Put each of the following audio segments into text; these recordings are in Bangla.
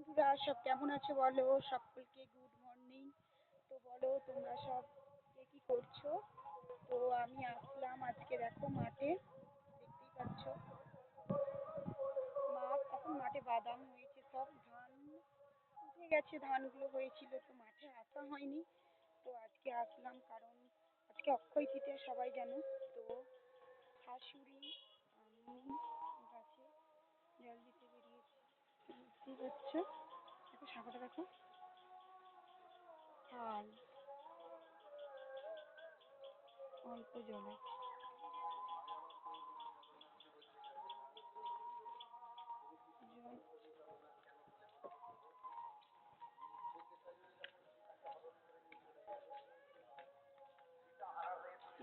বন্ধুরা সব কেমন আছো বলো? সকলকে গুড মর্নিং। তো বলো তোমরা সব কে কি করছো? তো আমি আসলাম আজকে, দেখো মাঠে, দেখতেই পাচ্ছ মাঠ। এখন মাঠে বাদাম হয়েছে, সব ধান উঠে গেছে, ধানগুলো হয়েছিল, তো মাঠে আসা হয়নি। তো আজকে আসলাম কারণ আজকে অক্ষয় তৃতীয়া, সবাই জানো। তো শাশুড়ি, আমি গাছে জল দিতে বেরিয়েছি, দেখতেই পাচ্ছ। দেখো শাখাটা, দেখো আর অল্প জল আছে।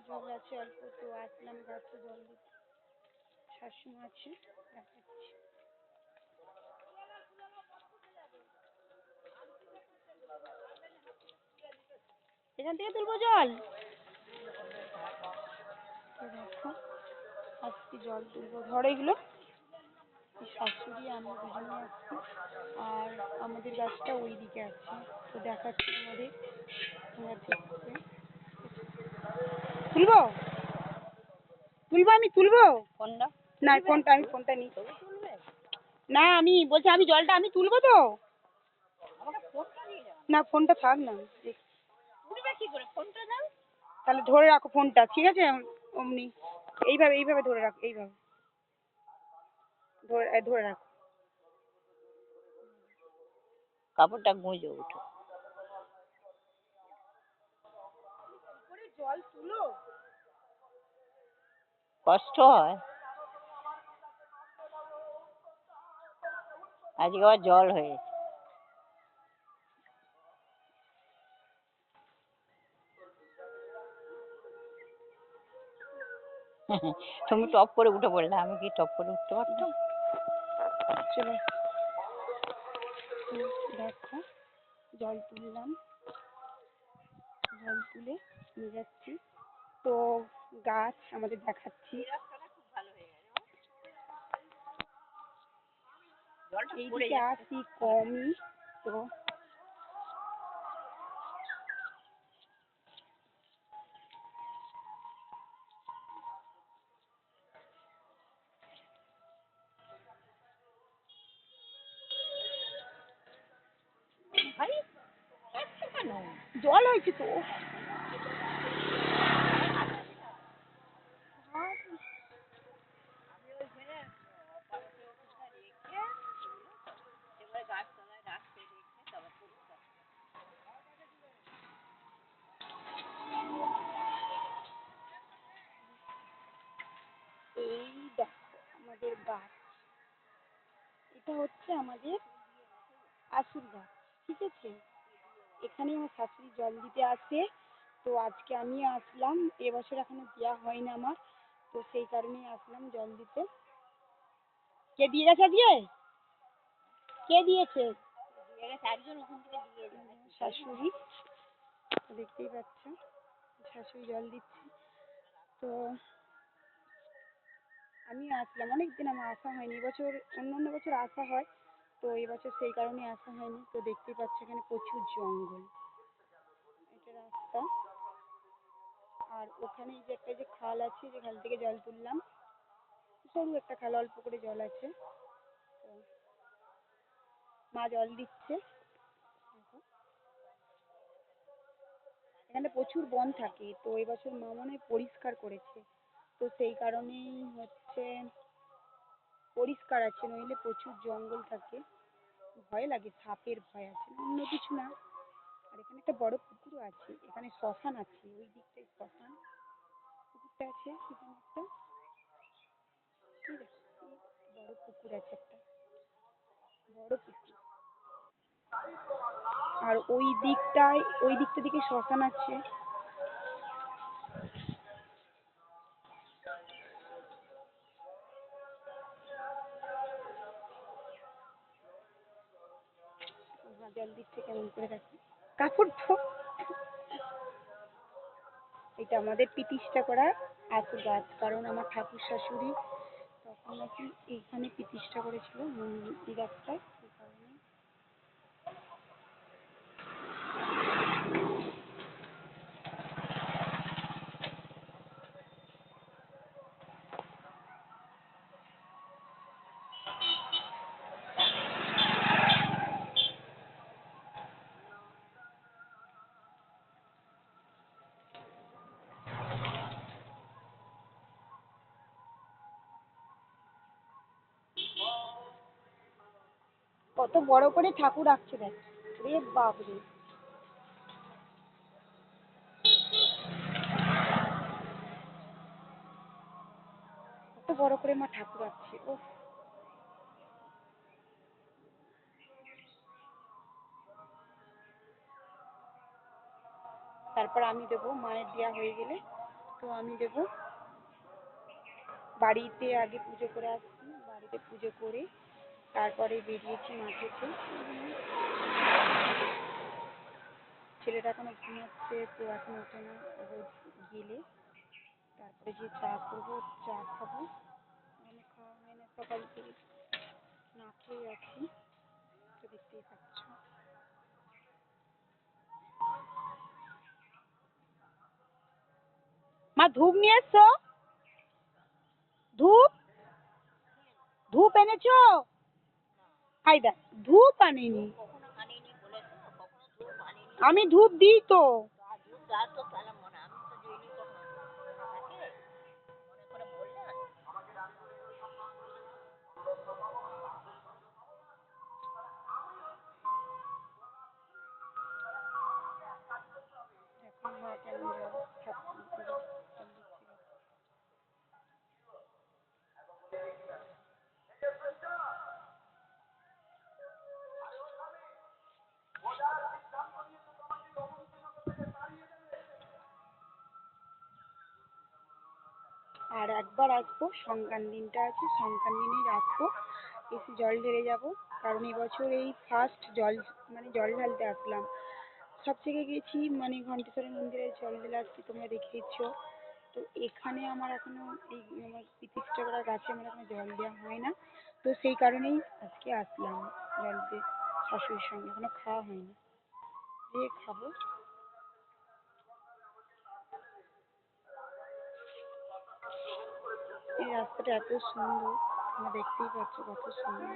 জল আছে অল্প, তো আসলাম গাছে জল দিতে। শাশুড়ি আছে, দেখাচ্ছি। এখান থেকে তুলবো জল। তো দেখো আজকে জল তুলবো, ধরো এগুলো। শাশুড়ি আমি দুজনে আসছি, আর আমাদের গাছটা ওই দিকে আছে, তো দেখাচ্ছি তোমাদের। তোমরা দেখবে। তুলবো তুলবো আমি তুলবো ফোনটা, না ফোনটা, আমি ফোনটা নিই। না আমি বলছি, আমি জলটা আমি তুলবো তো। না ফোনটা থাক না, তাহলে ধরে রাখো ফোনটা, ঠিক আছে? অমনি এইভাবে এইভাবে ধরে রাখো, এইভাবে ধরে ধরে রাখো। কাপড়টা গুঁজো, উঠো। জল তুলো, কষ্ট হয়। আজকে আবার জল হয়েছে। তুমি টপ করে উঠে পড়লে, আমি কি টপ করে উঠতে পারতাম? চলো দেখো জল তুললাম, জল তুলে নিয়ে যাচ্ছি। তো গাছ আমাদের দেখাচ্ছি, এইদিকে আসি কমই। তো জল হয়েছে তো, এই দেখো আমাদের গাছ, এটা হচ্ছে আমাদের আশুর গাছ, ঠিক আছে? এখানে আমার শাশুড়ি জল দিতে আসে, তো আজকে আমি আসলাম। এবছর এখনো দেওয়া হয়নি আমার, তো সেই কারণেই আসলাম জল দিতে। কে দিয়ে গেছে দিয়ে? কে দিয়েছে? শাশুড়ি, দেখতেই পাচ্ছ শাশুড়ি জল দিচ্ছে। তো আমি আসলাম, অনেকদিন আমার আসা হয়নি। এবছর অন্য বছর আসা হয়, তো এবছর সেই কারণে আসা হয়নি। তো দেখতেই পাচ্ছ এখানে প্রচুর জঙ্গল, এটা রাস্তা। আর ওখানে এই যে একটা যে খাল আছে, যে খাল থেকে জল তুললাম, সরু একটা খাল, অল্প করে জল আছে। তো মা জল দিচ্ছে, দেখো এখানে প্রচুর বন থাকে, তো এবছর মা মনে হয় পরিষ্কার করেছে, তো সেই কারণেই হচ্ছে পরিষ্কার আছে, নইলে প্রচুর জঙ্গল থাকে। ভয় লাগে, সাপের ভয় আছে, অন্য কিছু না। আর এখানে একটা বড় পুকুরও আছে, এখানে শ্মশান আছে, ওই দিকটায় শ্মশান, পুকুরটা আছে এখানে একটা, ঠিক আছে? বড় পুকুর আছে একটা, বড় পুকুর। আর ওই দিকটায়, ওই দিকটা দিকে শ্মশান আছে। জল দিচ্ছে কেমন করে, রাখি কাপড় তো। এটা আমাদের প্রতিষ্ঠা করা আশুর গাছ, কারণ আমার ঠাকুর শাশুড়ি তখন নাকি এইখানে প্রতিষ্ঠা করেছিল এই গাছটা, সেই কারণে কত বড় করে ঠাকুর রাখছে দেখ, রে বাপরে। কত বড় করে মা ঠাকুর রাখছে। ও, তারপর আমি দেবো, মায়ের দেওয়া হয়ে গেলে তো আমি দেবো। বাড়িতে আগে পুজো করে আসছি, বাড়িতে পুজো করে তারপরে বেরিয়েছি মাঠেতে। ছেলেটা এখনো ঘুমাচ্ছে, তো এখন ওঠে না, ও গেলে তারপরে যে চা করবো, চা খাবো। আমি খাওয়া হয় না সকাল থেকে, না খেয়ে আছি, তো দেখতেই পাচ্ছ। মা ধূপ নিয়ে এসছো? ধূপ, ধূপ এনেছো? হাই দেখ, ধূপ আনিনি আমি, ধূপ দিই তো। আর একবার আসবো, সংক্রান্তিটা আছে, সংক্রান্তিনেই আসবো, এসে জল ঢেলে যাবো। কারণ এবছর এই ফার্স্ট জল, মানে জল ঢালতে আসলাম। সব জায়গায় গেছি, মানে ঘণ্টেশ্বরী মন্দিরে জল ঢেলে আসছি, তোমরা দেখেইছো। তো এখানে আমার এখনো এই আমার প্রতিষ্ঠা করা গাছে আমার এখনো জল দেওয়া হয় না, তো সেই কারণেই আজকে আসলাম জল দিয়ে শাশুড়ির সঙ্গে। এখনো খাওয়া হয়নি, দিয়ে খাবো। এই রাস্তাটা এত সুন্দর, তোমরা দেখতেই পাচ্ছ কত সুন্দর।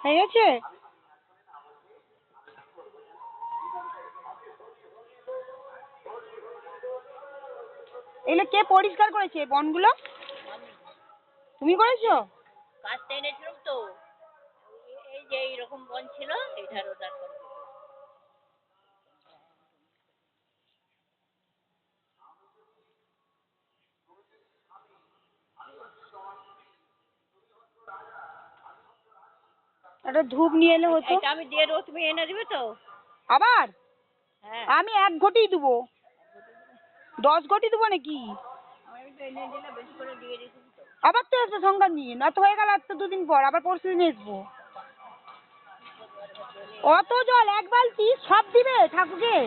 হয়ে গেছে? এগুলো কে পরিষ্কার করেছে বনগুলো? তুমি করেছো? কাজটা এনেছিলাম তো, এই যে এইরকম বন ছিল, এটার ওটার করে। একটা ধূপ নিয়ে এলে হতো। এটা আমি দিয়ে দেবো, তুমি এনে দিবে তো? আবার হ্যাঁ, আমি 1 ঘটি দেবো, 10 ঘটি দেবো নাকি? আমি তো এনে দিলে বেশি করে দিয়ে দিচ্ছি তো। আবার তো আসবে সংক্রান্তি, না তো হয়ে গেল, আর তো 2 দিন পর, আবার পরশু দিন আসবো। অত জল 1 বালতি সব দিবে ঠাকুরকে?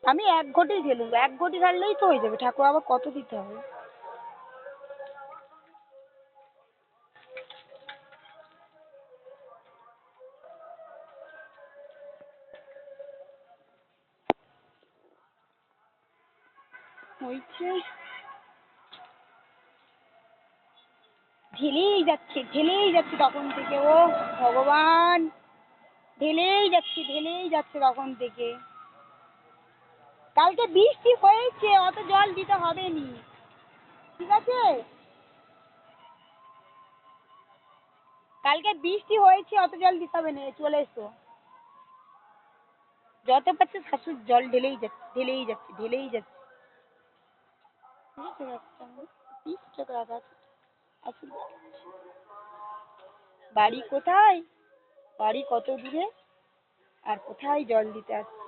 আমি 1 ঘটি ঢেলবো, 1 ঘটি ঢাললেই তো হয়ে যাবে। ঠাকুর আবার কত দিতে হবে? হয়েছে, ঢেলেই যাচ্ছে তখন থেকে। ও ভগবান, ঢেলেই যাচ্ছে তখন থেকে। কালকে বৃষ্টি হয়েছে, অত জল দিতে হবে নি, ঠিক আছে? কালকে বৃষ্টি হয়েছে, অত জল দিতে হবে না, চলে এসো। যত পারছে শাশুড় জল ঢেলেই যাচ্ছে। বাড়ি কোথায়, বাড়ি কত দূরে, আর কোথায় জল দিতে আসছে?